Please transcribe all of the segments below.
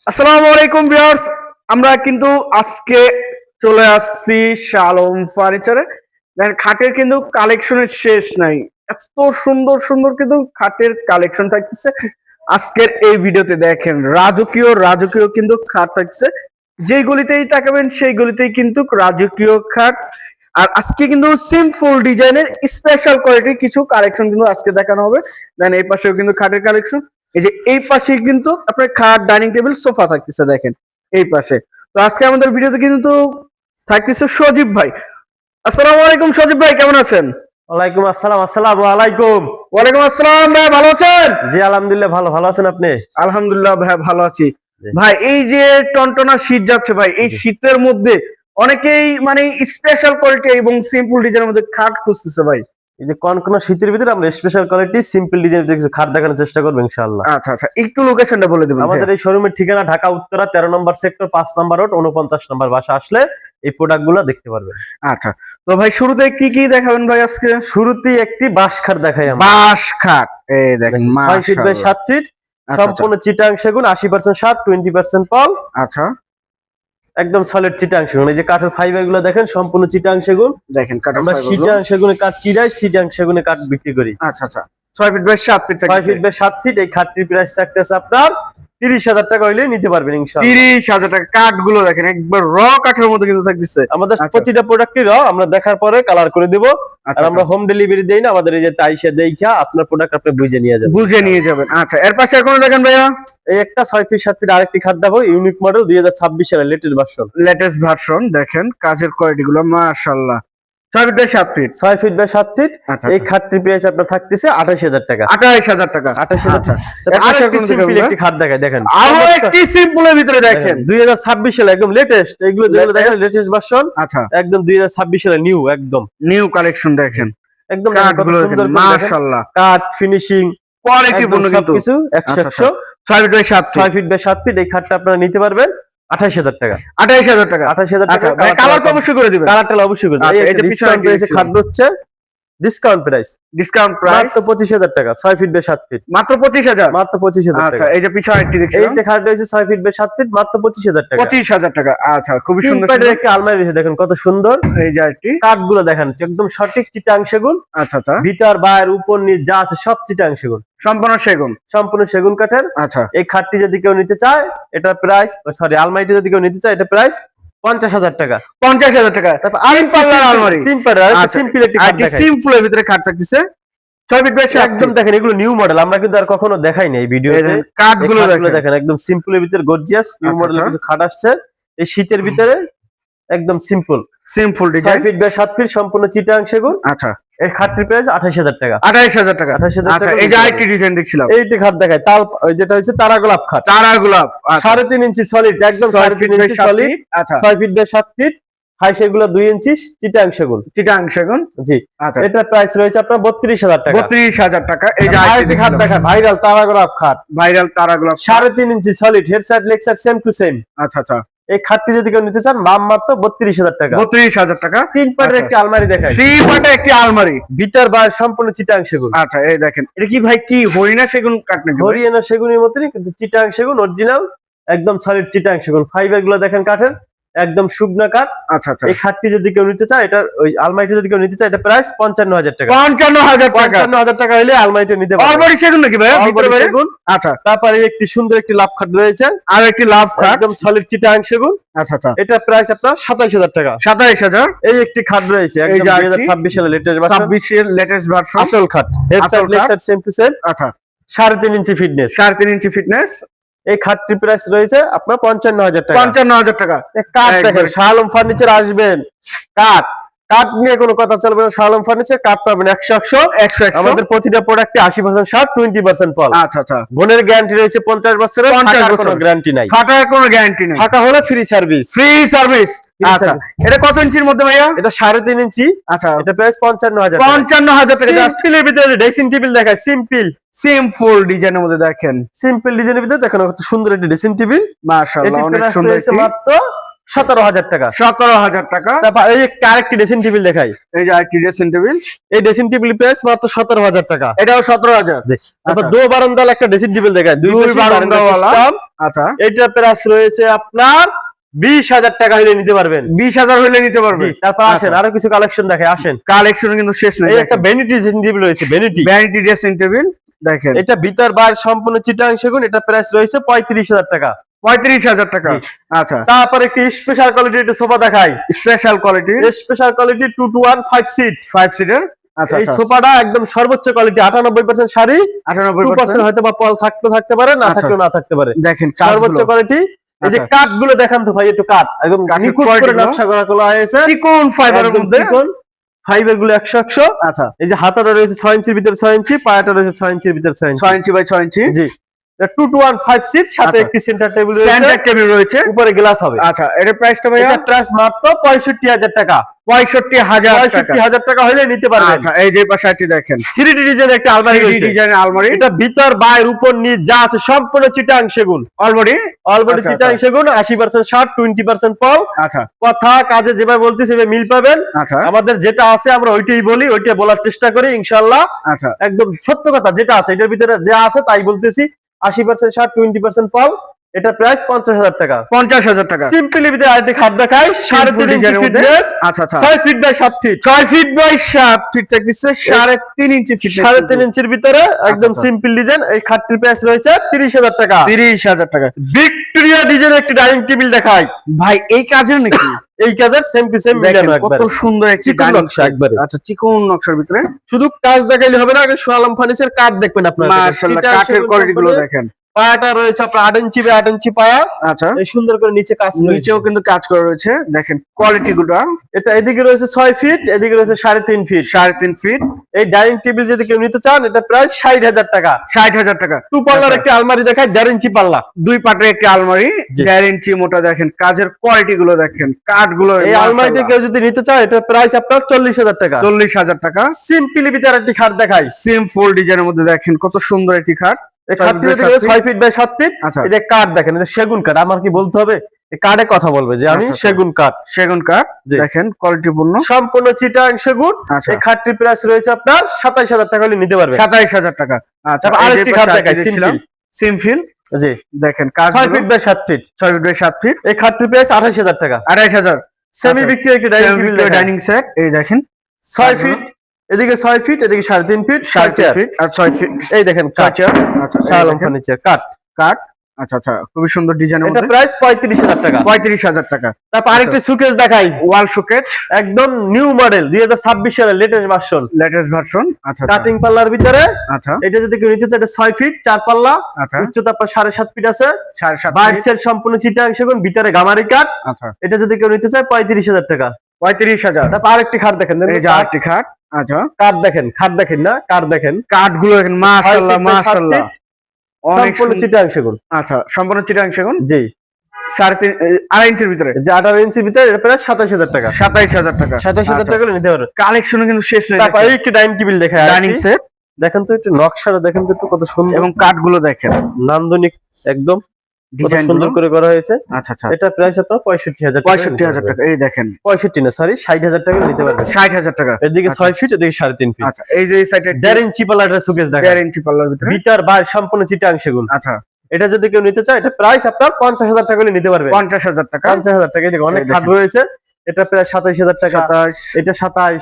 আসসালামু আলাইকুম ভিউয়ার্স, আমরা কিন্তু আজকে চলে আসছি শালম ফার্নিচারে। দেখেন খাটের কিন্তু কালেকশনের শেষ নাই। এত সুন্দর সুন্দর কিন্তু খাটের কালেকশন থাকতেছে আজকের এই ভিডিওতে। দেখেন রাজকীয় রাজকীয় কিন্তু খাট থাকছে, যেই গলিতেই তাকাবেন সেই গলিতেই কিন্তু রাজকীয় খাট। আর আজকে কিন্তু সিম্পল ডিজাইনের স্পেশাল কোয়ালিটির কিছু কালেকশন কিন্তু আজকে দেখানো হবে। দেন এই পাশেও কিন্তু খাটের কালেকশন, এই যে এই পাশে কিন্তু আপনার খাট, ডাইনিং টেবিল, সোফা থাকতেছে দেখেন এই পাশে। তো আজকে আমাদের ভিডিওতে কিন্তু থাকতেছে সজীব ভাই। আসসালামু আলাইকুম সজীব ভাই, কেমন আছেন? ওয়ালাইকুম আসসালাম। আসসালামু আলাইকুম। ওয়ালাইকুম আসসালাম ভাই, ভালো আছেন? জি আলহামদুলিল্লাহ, ভালো ভালো আছেন আপনি? আলহামদুলিল্লাহ ভাই, ভালো আছি। জি। ভাই এই যে টনটনা শীত যাচ্ছে ভাই, এই জি। শীতের মধ্যে অনেকেই মানে স্পেশাল কোয়ালিটি এবং সিম্পল ডিজাইনের মধ্যে খাট খুঁজতেছে ভাই। এই যে কোন শীতের ভিতরে আমরা স্পেশাল কোয়ালিটি সিম্পল ডিজাইন কিছু খাট দেখানোর চেষ্টা করবো ইনশাআল্লাহ। আচ্ছা আচ্ছা, একটু লোকেশনটা বলে দেবেন। আমাদের এই শোরুমের ঠিকানা ঢাকা উত্তরা 13 নম্বর সেক্টর 5 নম্বর রোড 49 নম্বর বাসা আসলে এই প্রোডাক্ট গুলো দেখতে পারবেন। আচ্ছা, তো ভাই শুরুতে কি কি দেখাবেন ভাই আজকে? শুরুতেই একটি বাঁশ খাট দেখাই আমরা। বাঁশ খাট, এই দেখেন 6 ফিট বাই 7 ফিট, সম্পূর্ণ চিটাং সেগুন, 80% সাত, 20% পল। আচ্ছা, একদম সলিড চিটাং সেগুন। এই যে কাঠের ফাইবার গুলো দেখেন সম্পূর্ণ চিটাং সেগুন। দেখেন কাঠের আমরা ফাইবার। চিটাং সেগুনের কাঠ চিরাই, চিটাং সেগুনের কাঠ বিক্রি করি। আচ্ছা আচ্ছা, 6 feet by 7 feet. 6 feet by 7 feet. এই খাটটির প্রাইস থাকতেছে আপনার 30,000 টাকা হইলে নিতে পারবেন ইনশাআল্লাহ। 30,000 টাকা। কাঠগুলো দেখেন একবার র কাঠের মতো কিন্তু থাকতেছে। আমাদের আচ্ছা। প্রতিটা প্রোডাক্টই র আমরা দেখার পরে কালার করে দেব। আচ্ছা, আর আমরা হোম ডেলিভারি দেই না, আমাদের এই যে তাইসে দেইখা আপনার প্রোডাক্ট আপনি বুঝে নিয়ে যাবেন। বুঝে নিয়ে যাবেন। আচ্ছা, এর পাশে আর কোনো দেখেন ভাইয়া? এই একটা 6 ফিট 7 ফিট আরেকটি খাট দেখাবো, ইউনিক মডেল 2026 সালের লেটেস্ট ভার্সন। লেটেস্ট ভার্সন দেখেন, কাজের কোয়ালিটি গুলো মাশাআল্লাহ। 6 feet by 7 feet. 6 feet by 7 feet. আচ্ছা, এই খাটটির প্রাইস আপনার থাকতেছে 28,000 টাকা। 28,000 টাকা। 28,000 আচ্ছা, আর একটা সিম্পল একটি খাট দেখাই দেখেন। আরো একটি সিম্পলের ভিতরে দেখেন 2026 সালে একদম লেটেস্ট, এগুলো যেগুলো দেখেন লেটেস্ট ভার্সন। আচ্ছা, একদম 2026 সালে নিউ, একদম নিউ কালেকশন দেখেন। একদম কাঠগুলো সুন্দর দেখেন করে দেখেন। মাশাআল্লাহ, কাঠ ফিনিশিং কোয়ালিটি পূর্ণ কিন্তু সবকিছু 100 আচ্ছা, 100। 6 feet by 7 6 feet. Feet by 7 feet এই খাটটা আপনারা নিতে পারবেন 28,000 টাকা। 28,000 টাকা। 28,000 আচ্ছা, টাকা। কালার তো অবশ্যই করে দিবেন। কালারটা অবশ্যই করে আচ্ছা, দেবেন। এই যে এই ডিসকাউন্ট প্রাইসে খাট হচ্ছে ডিসকাউন্ট প্রাইস ডিসকাউন্ট প্রাইস মাত্র 25,000 টাকা। 6 ফিট বাই 7 ফিট মাত্র 25,000। মাত্র 25,000 আচ্ছা, টাকা। এই যে পিছনে আরেকটি দেখছিলাম, এইটা খাট রয়েছে 6 ফিট বাই 7 ফিট মাত্র 25,000 টাকা। 25,000 টাকা। আচ্ছা, খুবই সুন্দর সুন্দর সুন্দর। একটা আলমারি রয়েছে দেখেন কত সুন্দর। এই যে আরেকটি। কাঠগুলো দেখেন একদম সঠিক চিটাং সেগুন। আচ্ছা আচ্ছা, ভিতর বাইরে উপর নিচ যা আছে সব চিটাং সেগুন, সম্পূর্ণ সেগুন। সম্পূর্ণ সেগুন কাঠের। আচ্ছা, এই খাটটি যদি কেউ নিতে চায় এটা প্রাইস, সরি আলমারিটি যদি কেউ নিতে চায় এটা প্রাইস 50,000 টাকা। 50,000 টাকা। তারপর তিন পাল্লার আলমারি। তিন পাল্লার আচ্ছা, সিম্পল একটি খাট আরেকটি দেখাই। সিম্পলের ভিতরে খাট থাকতেছে 6 ফিট বাই 7 একদম ফিট। দেখেন এগুলো নিউ মডেল, আমরা কিন্তু আর কখনো দেখাই নাই এই ভিডিওতে। কাঠগুলো দেখেন। দেখেন একদম সিম্পলের ভিতরে গর্জিয়াস নিউ আচ্ছা, মডেলের আচ্ছা। কিছু খাট আসছে এই শীতের ভিতরে, একদম simple simple 6 design. Feet by 7 feet সম্পূর্ণ চিটাং সেগুন। আচ্ছা, এর খাটটির প্রাইস 28,000 টাকা। 28,000 টাকা। 28,000 আচ্ছা, টাকা এই যে আরেকটি ডিজাইন দেখছিলাম, এইটি খাট দেখায় তাল, ওই যেটা হচ্ছে তারা গোলাপ খাট। চারা গোলাপ। আচ্ছা, 3.5 ইঞ্চি সলিড, একদম 3.5 ইঞ্চি সলিড। আচ্ছা, 6 ফিট বাই 7 ফিট, হাই সেগুলো 2 ইঞ্চি চিটাং সেগুন। চিটাং সেগুন। জি, আচ্ছা, এটার প্রাইস রয়েছে আপনার 32,000 টাকা। 32,000 টাকা। এই যে আরেকটি আরেকটি খাট দেখায় ভাইরাল তারা গোলাপ খাট, ভাইরাল তারা গোলাপ। 3.5 inch solid, head side leg side same to same. আচ্ছা আচ্ছা, এই খাটটি যদি কেউ নিতে চান দাম মাত্র 32,000 টাকা। 32,000 টাকা। তিন পাটের আচ্ছা। একটি আলমারি দেখায়, সেই পাটে একটি আলমারি। ভিতর বাইরে সম্পূর্ণ চিটাং সেগুন। আচ্ছা, এই দেখেন এটা কি ভাই, কি হরিণা সেগুন কাঠ নাকি ভাই? হরিয়ানা সেগুনের মতনই কিন্তু চিটাং সেগুন অরিজিনাল, একদম সলিড চিটাং সেগুন। ফাইবার গুলো দেখেন কাঠের একদম শুকনা কাঠ। আচ্ছা আচ্ছা, এই খাটটি যদি কেউ নিতে চায়, এটা ওই আলমারিটি যদি কেউ নিতে চায় এটা প্রাইস 55,000 টাকা। 55,000 টাকা। 55,000 টাকা হলে আলমারিটা নিতে পারবেন। আলমারি সেগুন নাকি ভাই? ভিতরে বাইরে? সেগুন। আচ্ছা, তারপরে একটি সুন্দর একটি লাভ খাট রয়েছে, আর একটি লাভ খাট। একদম সলিড চিটাং সেগুন। আচ্ছা আচ্ছা, এটা প্রাইস আপনার 27,000 টাকা। 27,000। এই একটি খাট রয়েছে এই একদম যে আরেকটি 2026 সালের লেটেস্ট ভার্সন, 26 এর লেটেস্ট ভার্সন। আসল খাট, হেড আসল সাইড লেগ খাট। সাইড সেম টু সেম, আচ্ছা, 3.5 ইঞ্চি ফিটনেস। 3.5 inch fitness. এই খাটটির প্রাইস রয়েছে আপনার 55,000 টাকা। 55,000 টাকা। কাঠ একদম। দেখেন শালম ফার্নিচার আসবেন, কাঠ কাঠ নিয়ে কোনো কথা চলবে না। শালম ফার্নিচার কাঠ পাবেন 100 100 আমাদের প্রতিটা প্রোডাক্টে 80% শার্ট 20% পল। আচ্ছা আচ্ছা, বোনের গ্যারান্টি রয়েছে 50 বছরের, 50 ফাটার বছর। কোনো গ্যারান্টি নাই। ফাটার কোনো গ্যারান্টি নেই। ফাটা হলে ফ্রি সার্ভিস। Free service. আচ্ছা, এটা কত ইঞ্চির মধ্যে ভাইয়া? এটা 3.5 ইঞ্চি। আচ্ছা, এটা প্রাইস 55,000 টাকা। 55,000 টাকা। জাস্ট সিম্পলের ভিতরে ড্রেসিং টেবিল দেখায়, সিম্পল সিম্পল ডিজাইনের মধ্যে দেখেন। সিম্পল ডিজাইনের ভিতরে দেখেন কত সুন্দর একটা ড্রেসিং টেবিল। মাশাআল্লাহ, এটির অনেক প্রাইস সুন্দর রয়েছে একটি। মাত্র 17,000 টাকা। 17,000 টাকা। তারপর এই যে আরেকটি ড্রেসিং টেবিল দেখাই, এই যে আরেকটি ড্রেসিং টেবিল, এই ড্রেসিং টেবিল প্রাইস মাত্র 17,000 টাকা। এটাও 17,000। তারপর দো বারান্দাল একটা ড্রেসিং টেবিল দেখাই, দুই বারান্দা সিস্টেম। আচ্ছা, এটা প্রাইস রয়েছে আপনার 20,000 টাকা হলে নিতে পারবেন। 20,000 হলে নিতে পারবেন। তারপর আসেন আরো কিছু কালেকশন দেখে, আসেন। কালেকশন কিন্তু শেষ নেই। এই একটা ভ্যানিটি ড্রেসিং টেবিল রয়েছে, ভ্যানিটি ড্রেসিং টেবিল দেখেন, এটা ভিতর বাইরে সম্পূর্ণ চিটাং সেগুন। এটা প্রাইস রয়েছে 35,000 টাকা। 35,000 টাকা। আচ্ছা, তারপর একটি স্পেশাল কোয়ালিটির একটা সোফা দেখাই, special quality, special quality 2 to 1 5 seat, 5 seater. আচ্ছা, এই সোফাটা একদম সর্বোচ্চ কোয়ালিটি, 98% শাড়ি, 2% 98% হয়তো বা পল থাকতে পারে, না থাকলেও না থাকতে পারে। দেখেন সর্বোচ্চ কোয়ালিটি। এই যে কাঠ গুলো দেখান তো ভাই, একটু কাঠ একদম নিখুঁত করে নকশা করা হয়েছে, চিকন ফাইবারের মধ্যে, ফাইবার গুলো 100। আচ্ছা, এই যে হাতাটা রয়েছে 6 ইঞ্চির ভিতরে 6 ইঞ্চি, পায়াটা রয়েছে 6 ইঞ্চির ভিতরে 6 ইঞ্চি, 6 ইঞ্চি বাই 6 ইঞ্চি। জি, 2 to 1 5 সিট, সাথে একটি সেন্টার টেবিল রয়েছে, সেন্টার টেবিল রয়েছে, উপরে গ্লাস হবে। আচ্ছা, এর প্রাইসটা ভাইয়া? এটা প্রাইস মাত্র 65,000 টাকা। 65,000 টাকা হলে নিতে পারবেন। আচ্ছা, এই যে পাশাটি দেখেন, 3D ডিজাইন একটা আলমারি রয়েছে, ডিজাইনের আলমারি। এটা ভিতর বাইরে উপর নিচ যা আছে সম্পূর্ণ চিটাং সেগুন, অলরেডি চিটাং সেগুন। 80% শার্ট, 20% পল। আচ্ছা, কথা কাজে যেভাবে বলতেছি সেভাবে মিল পাবেন। আচ্ছা, আমাদের যেটা আছে আমরা ওইটাই বলি, ওইটা বলার চেষ্টা করি ইনশাআল্লাহ। আচ্ছা, একদম সত্য কথা যেটা আছে, এটার ভিতরে যা আছে তাই বলতেছি। 80% শার্ট, 20% পল। এটা প্রাইস 50,000 টাকা। 50,000 টাকা। সিম্পলি ভিতরে আরেকটি খাট দেখাই, 3.5 ইঞ্চি ফিটনেস। আচ্ছা, আচ্ছা, 6 feet by 7 feet, 6 feet by 7 feet থাকছে, 3.5 ইঞ্চি ফিটনেস, 3.5 ইঞ্চির ভিতরে একদম সিম্পল ডিজাইন। এই খাটটির প্রাইস রয়েছে 30,000 টাকা। 30,000 টাকা। ভিক্টোরিয়া ডিজাইনের একটি ডাইনিং টেবিল দেখাই ভাই, এই কাজের নাকি? এই কাজের সেম টু সেম মিলানো একবার, কত সুন্দর একটি চিকন ডাইনিং নকশা একবারে। আচ্ছা, চিকন নকশার ভিতরে শুধু কাজ দেখাইলে হবে না, আগে সোয়ালাম ফার্নিচার কাঠ দেখবেন আপনারা। মাশাআল্লাহ, কাঠের কোয়ালিটি গুলো দেখেন। পায়াটা রয়েছে আপনার 8 ইঞ্চি বাই 8 ইঞ্চি পায়া। আচ্ছা, এই সুন্দর করে নিচে কাজ রয়েছে, নিচেও কিন্তু কাজ করা রয়েছে, দেখেন কোয়ালিটি গুলো। এটা এদিকে রয়েছে 6 ফিট, এদিকে রয়েছে 3.5 ফিট। 3.5 ফিট। এই ডাইনিং টেবিল যদি কেউ নিতে চান, এটা প্রায় 60,000 টাকা। 60,000 টাকা। 2 পাল্লার একটি আলমারি দেখাই, 1.5 ইঞ্চি পাল্লা, 2 পাটের একটি আলমারি, 1.5 ইঞ্চি মোটা। দেখেন কাজের কোয়ালিটি গুলো, দেখেন কাঠ গুলো। এই আলমারিটা কেউ যদি নিতে চায়, এটা প্রাইস আপনার 40,000 টাকা। 40,000 টাকা। সিম্পলি ভিতরে একটি খাট দেখাই, সিম্পল ডিজাইনের মধ্যে দেখেন কত সুন্দর একটি খাট। এই খাটটি যদি 6 ফিট বাই 7 ফিট। আচ্ছা, এই যে কাঠ দেখেন, এটা সেগুন কাঠ। আমার কি বলতে হবে, এই কাঠে কথা বলবে যে আমি সেগুন কাঠ। সেগুন কাঠ দেখেন কোয়ালিটি পূর্ণ, সম্পূর্ণ চিটাং সেগুন। আচ্ছা, এই খাটটির প্রাইস রয়েছে আপনার 27,000 টাকা হলে নিতে পারবেন। 27,000 টাকা। আচ্ছা, আরেকটি খাট দেখাই, সিম্পল। জি, দেখেন কাজ 6 feet by 7 feet. 6 feet by 7 feet. এই খাটটির প্রাইস 28,000 টাকা। 28,000। সেমি বিক্রি একটি ডাইনিং টেবিল, ডাইনিং সেট। এই দেখেন 6 ফিট, এদিকে 6 ফিট, এদিকে 3.5 ফিট, 4 ফিট আর 6 ফিট। এই দেখেন কাঠ। আচ্ছা, শালম ফার্নিচার কাঠ। আচ্ছা, আচ্ছা, খুবই সুন্দর ডিজাইনের এটা মধ্যে। প্রাইস 35,000 টাকা। 35,000 টাকা। তারপর আরেকটি সুকেস দেখাই, ওয়াল শোকেস, একদম নিউ মডেল, 2026 সালের লেটেস্ট ভার্সন। আচ্ছা, কাটিং পাল্লার ভিতরে। আচ্ছা, এটা যদি কেউ নিতে চায়, এটা 6 ফিট 4 পাল্লা, আচ্ছা, উচ্চতা আপনার 7.5 ফিট আছে, 7.5 বাইরের সম্পূর্ণ চিটাং সেগুন, ভিতরে গামারি কাঠ। আচ্ছা, এটা যদি কেউ নিতে চায় 35,000 টাকা। 35,000। তারপর আরেকটি খাট দেখেন, এই যে আরেকটি খাট। আচ্ছা, কাঠ দেখেন, খাট দেখেন না, কাঠ দেখেন, কাঠগুলো দেখেন, মাশাআল্লাহ মাশাআল্লাহ, অনেক সম্পূর্ণ চিটাং সেগুন। আচ্ছা, সম্পূর্ণ চিটাং সেগুন। জি, 2.5 ইঞ্চির ভিতরে, যে 18 ইঞ্চির ভিতরে, এটা প্রায় 27,000 টাকা। 27,000 টাকা। 27,000 টাকা করে নিতে পারবেন। কালেকশন কিন্তু শেষ নেই। তারপর এই একটি ডাইনিং টেবিল দেখায়, ডাইনিং সেট দেখেন তো, একটু নকশাটা দেখেন তো, একটু কত সুন্দর, এবং কাঠগুলো দেখেন নান্দনিক একদম ডিজাইন সুন্দর করে করা হয়েছে। আচ্ছা, আচ্ছা, এটা প্রাইস আপনার 65,000 টাকা। 65,000 টাকা। এই দেখেন 65 না, সরি 60,000 টাকা নিতে পারবেন। 60,000 টাকা। এদিকে 6 ফিট, এদিকে 3.5 ফিট। আচ্ছা, এই যে এই সাইডে 1.5 ইঞ্চি পাল্লাটা সুকেস দেখেন, 1.5 ইঞ্চি পাল্লার ভিতরে, ভিতর বাইরে সম্পূর্ণ চিটাং সেগুন। আচ্ছা, এটা যদি কেউ নিতে চায়, এটা প্রাইস আপনার 50,000 টাকা হলে নিতে পারবেন। 50,000 টাকা। 50,000 টাকা। দেখো অনেক এই খাট দেখেন। রয়েছে, এটা প্রায় 27,000 টাকা, 27, এটা 27,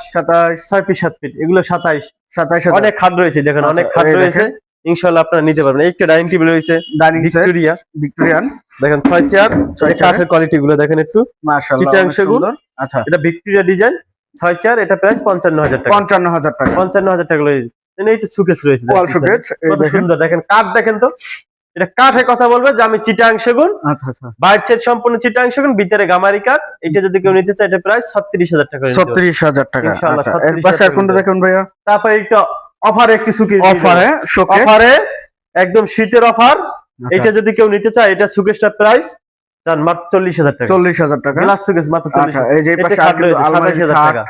6 ফিট 7 ফিট, এগুলো 27, 27,000। অনেক খাট রয়েছে, দেখেন আচ্ছা, অনেক খাট এই রয়েছে, ইনশাআল্লাহ আপনারা নিতে পারবেন। এই একটা ডাইনিং টেবিল রয়েছে, ডাইনিং সেট ভিক্টোরিয়া, ভিক্টোরিয়ান, দেখেন 6 চেয়ার, 6 চেয়ার। কাঠের কোয়ালিটি গুলো দেখেন একটু, মাশাআল্লাহ চিটাং অনেক সেগুন। সুন্দর। আচ্ছা, এটা ভিক্টোরিয়া ডিজাইন, 6 চেয়ার, এটা প্রাইস 55,000 টাকা। 55,000 টাকা। 55,000 টাকা লই। এখানে একটা সুকেস রয়েছে, ওয়াল শোকেস, এই কত দেখেন। সুন্দর, দেখেন কাঠ দেখেন তো, এটা কাঠের কথা বলবে যে আমি চিটাং সেগুন। আচ্ছা, আচ্ছা, বাইরের সেট সম্পূর্ণ চিটাং সেগুন, ভিতরে গামারি কাঠ। এটা যদি কেউ নিতে চায়, এটা প্রায় 36,000 টাকা। 36,000 টাকা। ইনশাআল্লাহ, আচ্ছা, এর 36,000 পাশে টাকা কোনটা দেখুন ভাইয়া? তারপরে একটা অফারে একটি সুকেস, অফারে শোকেস, অফারে একদম শীতের অফার। আচ্ছা। এটা যদি কেউ নিতে চায়, এটা সুকেসটার প্রাইস মাত্র 40,000 টাকা। 40,000 টাকা। গ্লাস সুকেস মাত্র 40,000। আচ্ছা, এই যে এই এটা পাশে খাট আরেকটু রয়েছে, আলমারি 27,000 খাট, টাকা।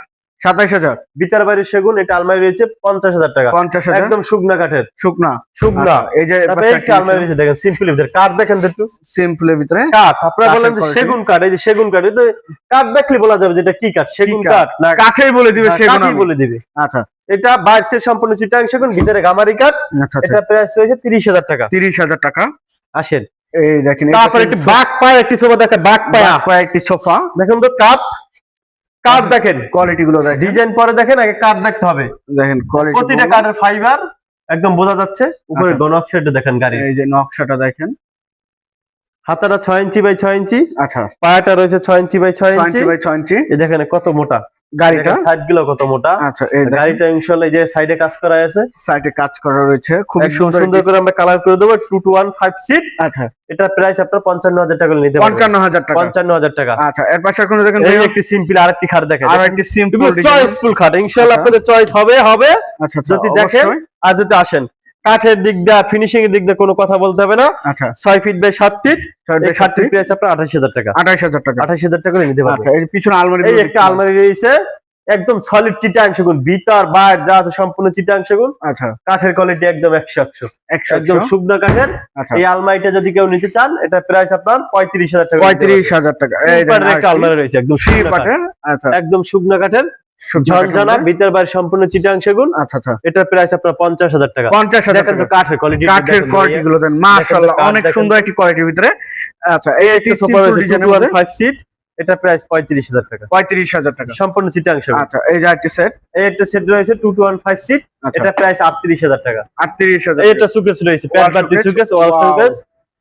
27000 ভিতর বাইরে সেগুন, এটা আলমারি রয়েছে 50,000 টাকা, 50,000 একদম শুকনা কাঠের, শুকনা। শুকনা। এই যে তারপরে একটা আলমারি রয়েছে দেখেন সিম্পলের ভিতরে, কাঠ দেখেন তো একটু, সিম্পলের ভিতরে কাঠ। আপনারা বলেন যে সেগুন কাঠ, এই যে সেগুন কাঠ, এটা কাঠ দেখলে বলা যাবে যেটা কি কাঠ, সেগুন কাঠ না কাঠেই বলে দিবে, সেগুন কাঠই বলে দিবে। আচ্ছা, এটা বাইরের সম্পূর্ণ চিটাং সেগুন, ভিতরে গামারি কাঠ। আচ্ছা, এটা প্রাইস রয়েছে 30,000 টাকা। 30,000 টাকা। আসেন এই দেখেন, তারপরে একটি বাঘ পায়া একটি সোফা দেখেন, বাঘ পায়া কয়েকটি সোফা দেখেন তো, কাঠ কাঠ দেখেন, কোয়ালিটি গুলো দেখেন, ডিজাইন পরে দেখেন, আগে কাঠ দেখতে হবে। দেখেন কোয়ালিটি, প্রতিটা কাঠের ফাইবার একদম বোঝা যাচ্ছে। উপরে আচ্ছা। গনকশাটা দেখেন গাড়ি, এই যে নকশাটা দেখেন, হাতাটা 6 ইঞ্চি বাই 6 ইঞ্চি, আচ্ছা, পায়াটা রয়েছে 6 ইঞ্চি বাই 6 ইঞ্চি। 6 ইঞ্চি। এই দেখেন কত মোটা গাড়িটা, সাইড গুলো কত মোটা। আচ্ছা, এই গাড়িটা ইনশাআল্লাহ এই যে সাইডে কাজ করা আছে, সাইডে কাজ করা রয়েছে, খুব একদম সুন্দর করে আমরা কালার করে দেবো। 215 সিট। আচ্ছা, এটা প্রাইস আপনার 55,000 টাকা নিতে পারবেন। 55,000 টাকা, 55,000 টাকা। আচ্ছা। এর পাশে কোন দেখেন, এই একটি সিম্পল আরেকটি খাট দেখেন, আর একটি সিম্পল চয়েসফুল খাট, ইনশাআল্লাহ আচ্ছা। আপনাদের চয়েস হবে হবে। আচ্ছা, যদি দেখেন আর যদি আসেন, কাঠের দিক দিয়ে ফিনিশিং এর দিক দিয়ে কোনো কথা বলতে হবে না। আচ্ছা, 6 ফিট বাই 7 ফিট। এই খাটটির প্রাইস আপনার 28,000 টাকা। 28,000 টাকা, 28,000 টাকা নিতে পারবেন। আচ্ছা। এর পিছনে আলমারি, এই একটা আলমারি রয়েছে, একদম সলিড চিটাং সেগুন, ভিতর বাইরে যা আছে সম্পূর্ণ চিটাং সেগুন। আচ্ছা, কাঠের কোয়ালিটি একদম 100 একদম শুকনো কাঠের। আচ্ছা। এই আলমারিটা যদি কেউ নিতে চান, এটা প্রাইস আপনার 35,000 টাকা। 35,000 টাকা। এই দেখেন একটা আলমারি রয়েছে একদম শুকনো কাঠের, আচ্ছা, একদম শুকনো কাঠের, ঝনঝনা, ভিতর বাইরে সম্পূর্ণ চিটাং সেগুন। আচ্ছা, আচ্ছা। এটা প্রাইস আপনার 50,000 টাকা। 50,000 দেখেন তো টাকা। কাঠের কোয়ালিটি, কাঠের কোয়ালিটি গুলো দেন, মাশাআল্লাহ, অনেক সুন্দর একটি কোয়ালিটির ভিতরে। আচ্ছা, এই একটি সোফা রয়েছে ডিজাইনের 215 সিট। এটা প্রাইস 35,000 টাকা। 35,000 টাকা, সম্পূর্ণ চিটাং সেগুন। আচ্ছা। এই যে একটি সেট, এই একটা সেট রয়েছে 215 সিট। আচ্ছা। এটা প্রাইস 38,000 টাকা। 38,000। এই একটা সুকেস রয়েছে, প্যাড বাটি সুকেস, ওয়াল সুকেস।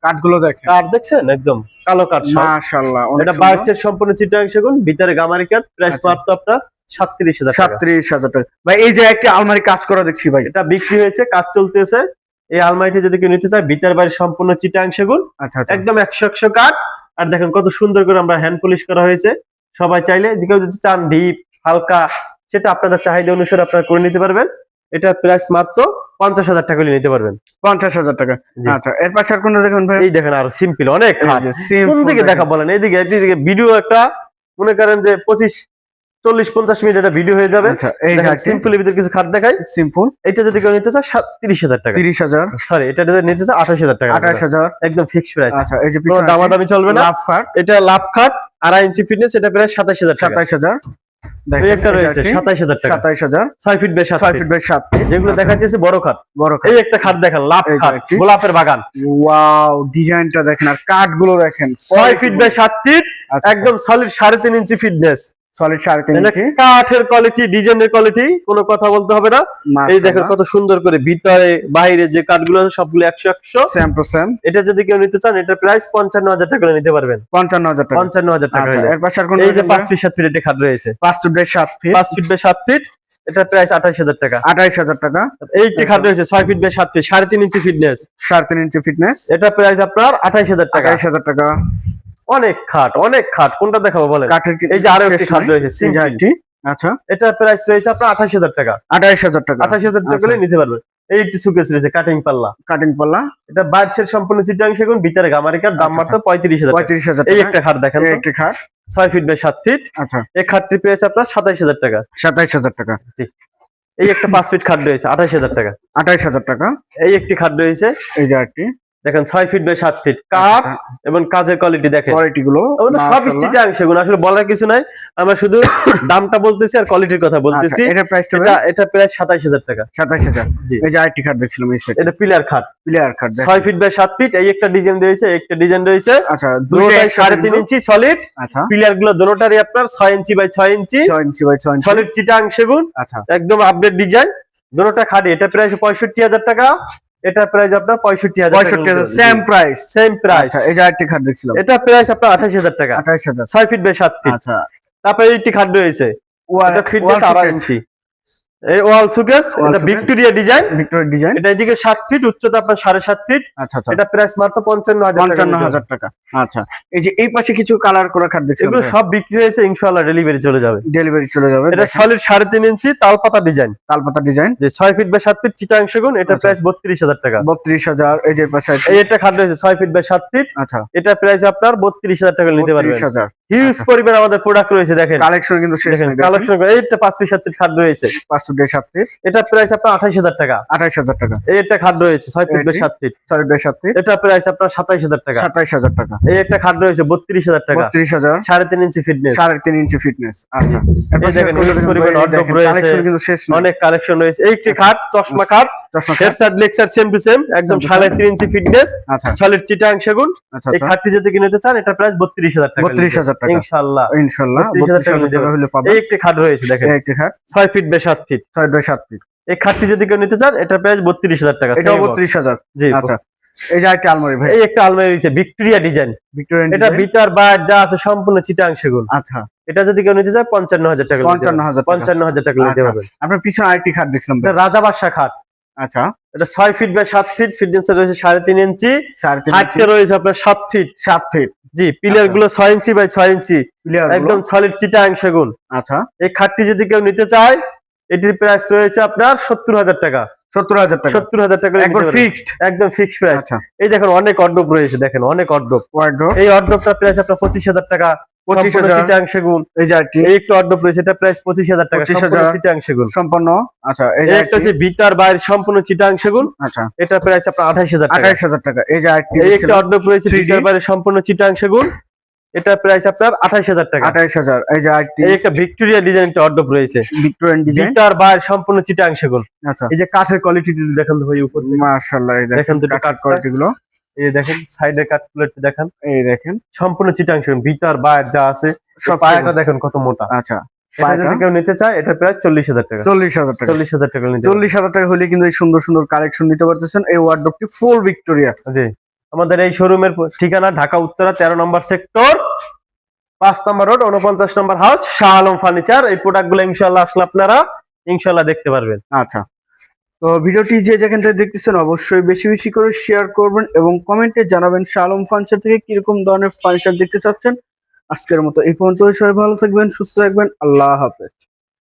কাঠগুলো দেখেন, কাঠ দেখছেন একদম কালো কাঠ সব। মাশাআল্লাহ, অনেক এটা সুন্দর। বাইরের সম্পূর্ণ চিটাং সেগুন, ভিতরে গামারি কাঠ। প্রাইস আচ্ছা। মাত্র আপনার 37,000 টাকা। 37,000 টাকা। ভাই, এই যে একটি আলমারি কাজ করা দেখছি ভাই, এটা বিক্রি হয়েছে, কাজ চলতেছে। এই আলমারিটি যদি কেউ নিতে চায়, ভিতর বাইরে সম্পূর্ণ চিটাং সেগুন, আচ্ছা, আচ্ছা। একদম 100 কাঠ। আর দেখেন কত সুন্দর করে আমরা হ্যান্ড পলিশ করা হয়েছে। সবাই চাইলে যে কেউ যদি চান ডিপ হালকা, সেটা আপনাদের চাহিদা অনুসারে আপনারা করে নিতে পারবেন। এটা প্রাইস মাত্র 50,000 টাকা করে নিতে পারবেন। 50,000 টাকা, জি। আচ্ছা। এর পাশে আর কোন দেখুন ভাই, এই দেখেন আরো সিম্পল অনেক খাট। যে simple কোন দিকে দেখেন। দেখা বলেন, এইদিকে ভিডিও একটা মনে করেন যে 40-50 মিনিট একটা ভিডিও হয়ে যাবে। আচ্ছা, এই যে সিম্পল এর ভিতরে কিছু খাট দেখাই। সিম্পল, এটা যদি কেউ নিতে চায় 30,000 টাকা। 30,000, সরি, এটা যদি নিতে চায় 28,000 টাকা। 28,000, একদম ফিক্সড প্রাইস। আচ্ছা। এই যে কোনো পিছনে দামাদামি চলবে না। লাভ খাট, এটা লাভ খাট 2.5 ইঞ্চি ফিটনেস, এটা প্রায় 27,000 টাকা। 27,000। এই একটা রয়েছে 27,000 টাকা। 27,000, 6 feet by 7 6 feet. Feet by 7 feet. যেগুলো দেখাইতেছে বড় খাট। বড় খাট, এই একটা খাট দেখেন, লাভ এই যে খাট, একটি। গোলাপের বাগান। ওয়াও, ডিজাইনটা দেখেন আর কাঠগুলো দেখেন, 6 ফিট বাই 7 ফিট, আচ্ছা, একদম সলিড 3.5 ইঞ্চি ফিটনেস। সলিড 3.5 ইঞ্চি। কাঠের কোয়ালিটি, ডিজাইনের কোয়ালিটি কোনো কথা বলতে হবে না। এই দেখেন কত সুন্দর করে ভিতরে বাইরে যে কাঠগুলো আছে সবগুলো 100 সেম টু সেম। এটা যদি কেউ নিতে চান, এটা প্রাইস 55,000 টাকা করে নিতে পারবেন। 55,000 টাকা, 55,000 টাকা আচ্ছা। হলে। এর পাশে আর কোন এই যে 5 ফিট 7 ফিট একটা খাট রয়েছে, 5 feet by 7 feet, 5 feet by 7 feet. এটা প্রাইস 28,000 টাকা। 28,000 টাকা। এই একটি খাট রয়েছে 6 feet by 7 feet, 3.5 inch fitness. 3.5 inch fitness, এটা প্রাইস আপনার 28,000 টাকা। 28,000 টাকা। অনেক খাট, অনেক খাট, কোনটা দেখাবো বলেন? কাঠের এই যে আরো একটি খাট রয়েছে এই যে simple। একটি, আচ্ছা। এটা প্রাইস রয়েছে আপনার 28,000 টাকা। 28,000 টাকা, 28,000 টাকা করে নিতে পারবেন। এই একটি সুকেস রয়েছে কাটিং পাল্লা, কাটিং পাল্লা, এটা বাইরের সম্পূর্ণ চিটাং সেগুন, ভিতরে গামারি কাঠ, দাম মাত্র 35,000 টাকা। 35,000 এই টাকা। একটা খাট দেখেন এই তো, একটি খাট, 6 ফিট বাই 7 ফিট। আচ্ছা। এই খাটটি পেয়েছে আপনার 27,000 টাকা। 27,000 টাকা। এই একটা 5 ফিট খাট রয়েছে 28,000 টাকা। 28,000 টাকা। এই একটি খাট রয়েছে এই যে একটি, দেখেন 6 ফিট বাই 7 ফিট, কাঠ এবং কাজের কোয়ালিটি দেখেন। কোয়ালিটি গুলো আমাদের সবই চিটাং সেগুন, আসলে বলার কিছু নাই, আমরা শুধু দামটা বলতেছি আর কোয়ালিটির কথা বলতেছি। এটা প্রাইসটা এটা প্রায় 27,000 টাকা। 27,000। জি। এই যে আরেকটি খাট দেখছিলাম, এই সেট, এটা পিলার খাট, প্লেয়ার খাট, 6 ফিট বাই 7 ফিট। এই একটা ডিজাইন রয়েছে, একটা ডিজাইন রয়েছে। আচ্ছা। দুটোটাই 3.5 ইঞ্চি সলিড। আচ্ছা। পিলার গুলো দুটোটারই আপনার 6 inch by 6 inch, 6 inch by 6 inch, solid Chittagong সেগুন, আচ্ছা। একদম আপডেট ডিজাইন। দুটোটা খাটে। এটা প্রাইস 65,000 টাকা, এটা প্রাইস আপনার 65,000 টাকা। 65,000, সেম প্রাইস, সেম প্রাইস। আচ্ছা। এই যে আরেকটি খাট দেখছিলাম, এটা প্রাইস আপনার 28,000 টাকা, 28,000। 6 ফিট বাই 7 ফিট। আচ্ছা। তারপরে এইটি খাট রয়েছে, এটা ফিটনেস 2.5 ইঞ্চি। এই ওয়াল সুকেস, এটা ভিক্টোরিয়া ডিজাইন, ভিক্টোরিয়া ডিজাইন। এটা এদিকে 7 ফিট, উচ্চতা আপনার 7.5 ফিট। আচ্ছা, আচ্ছা। এটা প্রাইস মাত্র 55,000 টাকা। 55,000 টাকা। আচ্ছা, এই যে এই পাশে কিছু কালার করা খাট দেখছেন, এগুলো সব বিক্রি হয়েছে, ইনশাআল্লাহ ডেলিভারি চলে যাবে। ডেলিভারি চলে যাবে। এটা সলিড 3.5 ইঞ্চি তালপাতা ডিজাইন, তালপাতা ডিজাইন, যে 6 ফিট বাই 7 ফিট চিটাং সেগুন। এটা আচ্ছা। প্রাইস 32,000 টাকা। 32,000। এই যে পাশে এই একটা খাট রয়েছে 6 ফিট বাই 7 ফিট, আচ্ছা, এটা প্রাইস আপনার 32,000 টাকা নিতে পারবেন। 32,000। হিউজ পরিমাণ আমাদের প্রোডাক্ট রয়েছে, দেখেন কালেকশন কিন্তু শেষ দেখেন নেই। কালেকশন। এইটা 5 ফিট 7 ফিট খাট রয়েছে, 5 ফুটের 7 ফিট, এটা প্রাইস আপনার 28,000 টাকা। 28,000 টাকা। এই একটা খাট রয়েছে 6 ফিট বাই এটি? 7 ফিট, 6 বাই 7 ফিট, এটা প্রাইস আপনার 27,000 টাকা। 27,000 টাকা। এই একটা খাট রয়েছে 32,000 টাকা, 32,000, 3.5 ইঞ্চি ফিটনেস, 3.5 ইঞ্চি ফিটনেস। আচ্ছা, এই দেখেন হিউজ পরিমাণ অর্ডার রয়েছে, কালেকশন কিন্তু শেষ নেই। অনেক কালেকশন রয়েছে। এই একটি খাট চশমা খাট, চশমা head side leg side same to same, একদম Same to same। 3.5 inch fitness, আচ্ছা, সলিড চিটাং সেগুন। আচ্ছা, এই আচ্ছা। খাটটি যদি কিনতে চান এটা প্রাইস 32,000 টাকা। 32,000 টাকা। ইনশাআল্লাহ ইনশাআল্লাহ 32,000 টাকা হলে পাবেন। এই একটি খাট রয়েছে দেখেন এই একটি খাট 6 feet by 7 feet, 6 by 7 feet, এই খাটটি যদি কেউ নিতে চান এটা প্রাইস 32,000 টাকা। এটাও Same box। 32,000। জি আচ্ছা, এই যে একটা আলমারি ভাই, এই একটা আলমারি রয়েছে ভিক্টোরিয়া ডিজাইন, ভিক্টোরিয়ান এটা ডিজাইন। ভিতর বাইরে যা আছে সম্পূর্ণ চিটাং সেগুন। আচ্ছা, এটা যদি কেউ নিতে চায় 55,000 টাকা, 55,000 টাকা। 55,000 টাকা নিতে আচ্ছা, পারবেন। আপনার পিছনে আরেকটি খাট দেখছিলাম এটা ভাই। রাজা বাদশা খাট, আচ্ছা, এটা 6 ফিট বাই 7 ফিট, ফিটনেস রয়েছে 3.5 ইঞ্চি, 3.5 হাইটটা রয়েছে আপনার 7 ফিট। 7 ফিট। জি, পিলার গুলো 6 ইঞ্চি বাই 6 ইঞ্চি, ক্লিয়ার একদম সলিড চিটাং সেগুন। আচ্ছা, এই খাটটি যদি কেউ নিতে চায় এটির প্রাইস রয়েছে আপনার 70,000 টাকা। 70,000 টাকা 70,000 টাকা একবার ফিক্সড। একদম ফিক্সড প্রাইস। আচ্ছা, এই দেখেন অনেক অর্ডব রয়েছে, দেখেন অনেক অর্ডব। ওয়ার্ড্রোব এই অর্ডবটার প্রাইস আপনার 25,000 টাকা, 25,000 চিটাং সেগুন। এই যে আরেকটি এই একটু অর্ডব রয়েছে, এটা প্রাইস 25,000 টাকা, 25,000 চিটাং সেগুন। সম্পন্ন। আচ্ছা, এই এই যে একটা আরেকটি, যে ভিতর বাইরে সম্পূর্ণ চিটাং সেগুন, আচ্ছা, এটা প্রাইস আপনার 28,000 টাকা। 28,000 টাকা। এই যে আরেকটি এই একটা অর্ডব রয়েছে 3D ভিতর বাইরে সম্পূর্ণ চিটাং সেগুন, এটা প্রাইস আপনার 28,000 টাকা। 28,000। এই যে আরেকটি এই একটা ভিক্টোরিয়া ডিজাইন একটা অর্ডব রয়েছে, ভিক্টোরিয়ান ডিজাইন। ভিতর বাইরে সম্পূর্ণ চিটাং সেগুন। আচ্ছা, এই যে কাঠের কোয়ালিটি দেখেন ভাই উপর থেকে। মাশাআল্লাহ, এই দেখেন দেখেন দুটো কাট কাঠটা। কোয়ালিটি গুলো। এই যে দেখেন সাইডে কাট প্লেট দেখেন, এই দেখেন সম্পূর্ণ চিটাং সেগুন, ভিতর বাইরে যা আছে। সব পায়াটা দেখেন কত মোটা। আচ্ছা, এটা যদি কেউ নিতে চায় এটা প্রায় 40,000 টাকা। 40,000 টাকা। 40,000 টাকা নিতে পারবেন। 40,000 টাকা হলে কিন্তু এই সুন্দর সুন্দর কালেকশন নিতে পারতেছেন। এই ওয়ার্ডরোবটি ফুল ভিক্টোরিয়া। জি, আমাদের এই শোরুমের ঠিকানা ঢাকা উত্তরা 13 নম্বর সেক্টর, 5 নম্বর রোড, 49 নম্বর হাউস, শাহ আলম ফার্নিচার। এই প্রোডাক্টগুলো ইনশাআল্লাহ আসলে আপনারা ইনশাআল্লাহ দেখতে পারবেন। আচ্ছা, তো ভিডিওটি যে যেখান থেকে দেখতেছেন অবশ্যই বেশি বেশি করে শেয়ার করবেন এবং কমেন্টে জানাবেন শাহ আলম ফার্নিচার থেকে কিরকম ধরনের ফার্নিচার দেখতে চাচ্ছেন। আজকের মতো এই পর্যন্ত, সবাই ভালো থাকবেন, সুস্থ থাকবেন, আল্লাহ হাফেজ।